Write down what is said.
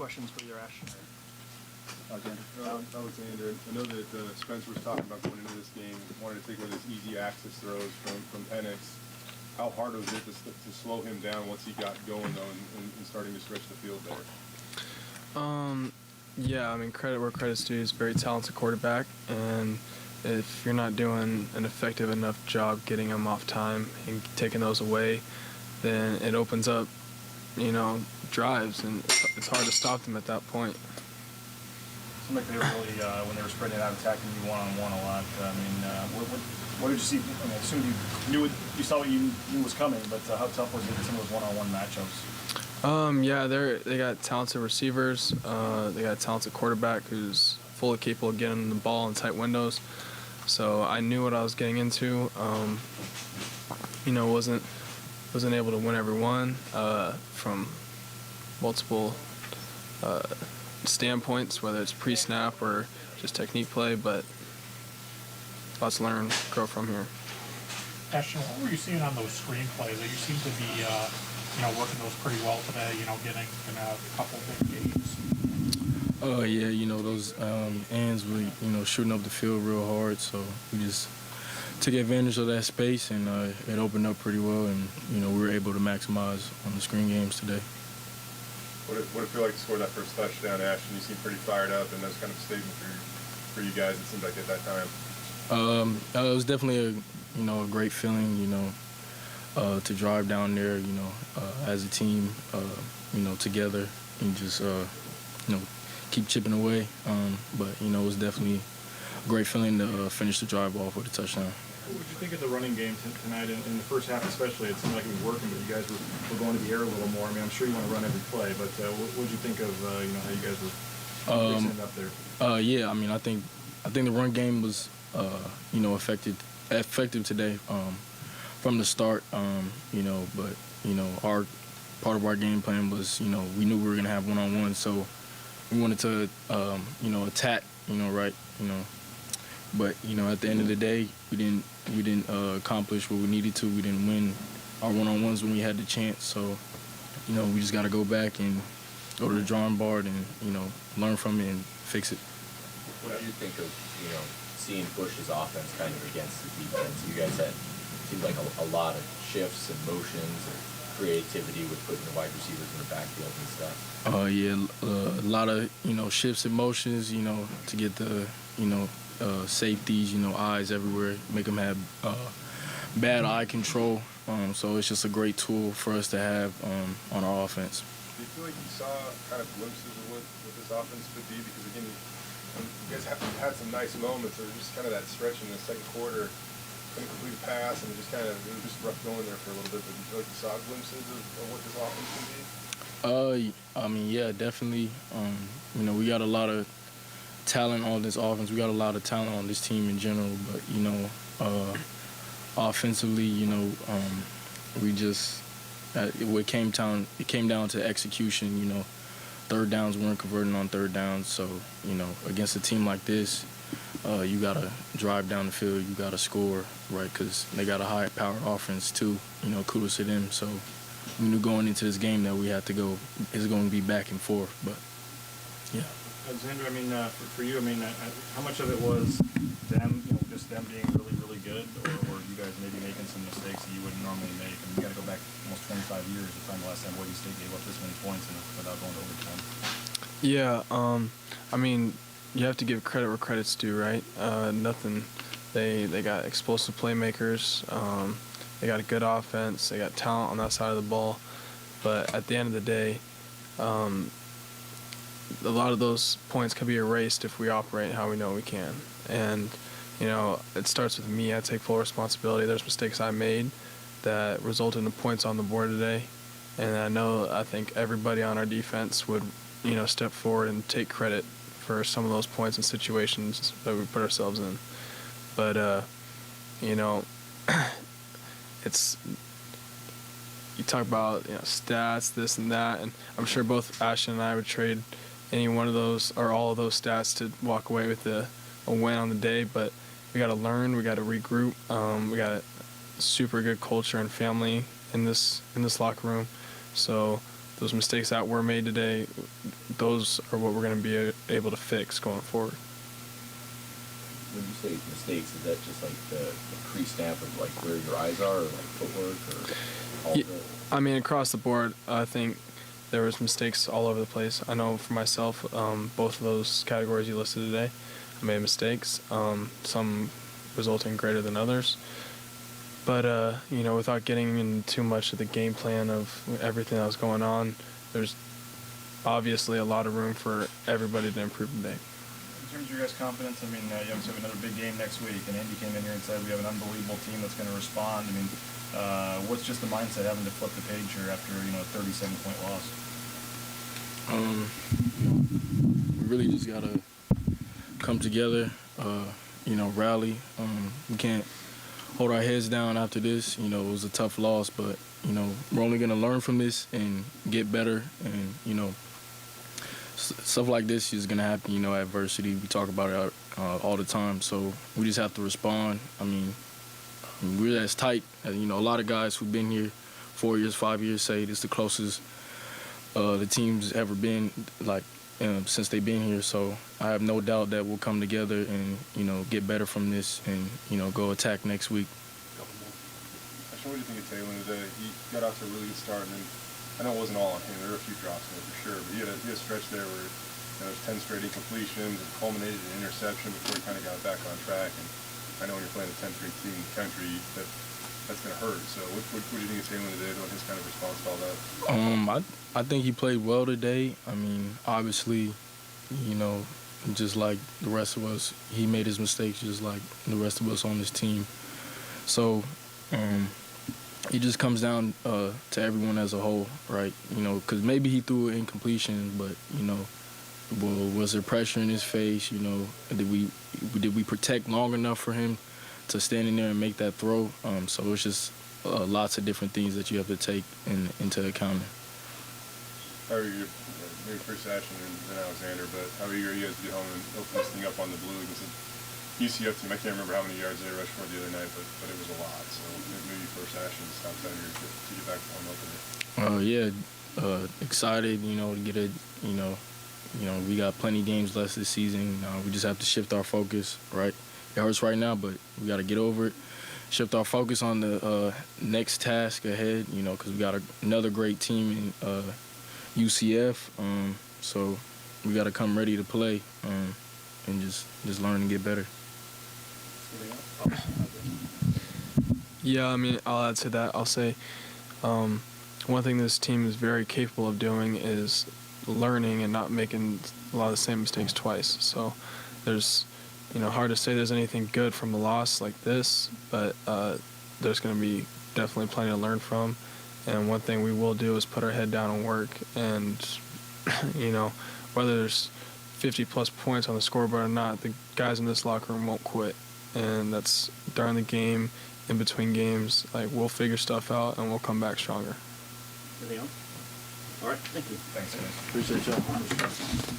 questions for either Ashton or Alexander, I know that Spencer was talking about going into this game, wanted to take one of his easy access throws from Penix. How hard was it to slow him down once he got going, though, and starting to stretch the field there? Yeah, I mean, credit where credit's due. He's a very talented quarterback, and if you're not doing an effective enough job getting him off time and taking those away, then it opens up, drives, and it's hard to stop them at that point. seemed like they were really, when they were spreading it out, attacking you one-on-one a lot. I mean, what did you see? I mean, I assume you saw what you knew was coming, but how tough was it in some of those one-on-one matchups? Yeah, they got talented receivers. They got a talented quarterback who's fully capable of getting the ball in tight windows. So I knew what I was getting into. Wasn't able to win every one from multiple standpoints, whether it's pre-snap or just technique play, but let's learn, grow from here. Ashton, what were you seeing on those screen plays? You seem to be, working those pretty well today. Getting in a couple big games. Oh yeah, those ends were shooting up the field real hard, so we just took advantage of that space, and it opened up pretty well, and we were able to maximize on the screen games today. What did it feel like to score that first touchdown, Ashton? You seemed pretty fired up, and that was kind of a statement for you guys, it seemed like, at that time. It was definitely a great feeling, to drive down there, as a team, together, and just, keep chipping away. But it was definitely a great feeling to finish the drive off with a touchdown. What did you think of the running game tonight? In the first half especially, it seemed like it was working, but you guys were going to the air a little more. I mean, I'm sure you want to run every play, but what did you think of how you guys were fixing it up there? Yeah, I mean, I think the run game was effective today from the start. But our part of our game plan was we knew we were gonna have one-on-one, so we wanted to attack right. But at the end of the day, we didn't accomplish what we needed to. We didn't win our one-on-ones when we had the chance. So we just got to go back and go to the drawing board and learn from it and fix it. What do you think of seeing Bush's offense kind of against the defense? You guys had seemed like a lot of shifts and motions and creativity with putting the wide receivers in the backfield and stuff. Yeah, a lot of shifts and motions. To get the safeties, eyes everywhere, make them have bad eye control. So it's just a great tool for us to have on our offense. Do you feel like you saw kind of glimpses of what this offense could be? Because again, you guys have had some nice moments. There was just kind of that stretch in the second quarter, couldn't complete a pass, and it was just rough going there for a little bit. But do you feel like you saw glimpses of what this offense can be? I mean, yeah, definitely. We got a lot of talent on this offense. We got a lot of talent on this team in general. But offensively, we just it came down to execution. Third downs weren't converting on third downs. So against a team like this, you gotta drive down the field. You gotta score, right? Because they got a high-powered offense too. Kudos to them. So we knew going into this game that we had to go. It's going to be back and forth, but yeah. Alexander, I mean, for you, I mean, how much of it was them, just them being really, really good, or you guys maybe making some mistakes that you wouldn't normally make? I mean, you got to go back almost 25 years to find the last time Boise State gave up this many points without going to overtime. Yeah, I mean, you have to give credit where credit's due, right? They got explosive playmakers. They got a good offense. They got talent on that side of the ball. But at the end of the day, a lot of those points can be erased if we operate how we know we can. And, it starts with me. I take full responsibility. There's mistakes I made that resulted in points on the board today. And I think everybody on our defense would, step forward and take credit for some of those points and situations that we put ourselves in. But, it's, you talk about stats, this and that, and I'm sure both Ashton and I would trade any one of those or all of those stats to walk away with a win on the day. But we got to learn, we got to regroup. We got a super good culture and family in this locker room. So those mistakes that were made today, those are what we're going to be able to fix going forward. When you say mistakes, is that just like the crease snap of like where your eyes are, or like footwork, or all Yeah, of it? I mean, across the board, I think there was mistakes all over the place. I know for myself, both of those categories you listed today, I made mistakes, some resulting greater than others. But, without getting into too much of the game plan of everything that was going on, there's obviously a lot of room for everybody to improve today. In terms of your guys' confidence, I mean, you obviously have another big game next week, and Andy came in here and said we have an unbelievable team that's going to respond. I mean, what's just the mindset having to flip the page here after, a 37-point loss? We really just gotta come together, rally. We can't hold our heads down after this. It was a tough loss, but we're only gonna learn from this and get better. And stuff like this is gonna happen. Adversity. We talk about it all the time. So we just have to respond. I mean, we're as tight. A lot of guys who've been here 4 years, 5 years say it's the closest the team's ever been, since they've been here. So I have no doubt that we'll come together and get better from this and go attack next week. Ashton, what do you think of Teubner today? He got off to a really good start, and then I know it wasn't all on him. There were a few drops in there for sure, but he had a stretch there where there was 10 straight incompletions and culminated in an interception before he kind of got back on track. And I know when you're playing a 10th grade team in the country, that's going to hurt. So what do you think of Teubner today, doing his kind of response to all that? I think he played well today. I mean, obviously, just like the rest of us, he made his mistakes just like the rest of us on this team. So it just comes down to everyone as a whole, right? Because maybe he threw an incompletion, but was there pressure in his face? Did we protect long enough for him to stand in there and make that throw? So it's just lots of different things that you have to take into account. How are you, maybe first Ashton and then Alexander, but how are you guys to get home and open this thing up on the blue against the UCF team? I can't remember how many yards they rushed for the other night, but it was a lot. So maybe first Ashton stops out here to get back to warm up there. Excited, to get a, we got plenty of games left this season. We just have to shift our focus, right? It hurts right now, but we got to get over it. Shift our focus on the next task ahead, because we got another great team in UCF. So we got to come ready to play and just learn and get better. Yeah, I mean, I'll add to that. I'll say one thing this team is very capable of doing is learning and not making a lot of the same mistakes twice. So there's, hard to say there's anything good from a loss like this, but there's going to be definitely plenty to learn from. And one thing we will do is put our head down and work. And, whether there's 50-plus points on the scoreboard or not, the guys in this locker room won't quit. And that's during the game, in between games. We'll figure stuff out, and we'll come back stronger. Anything else? All right, thank you. Thanks, guys. Appreciate y'all.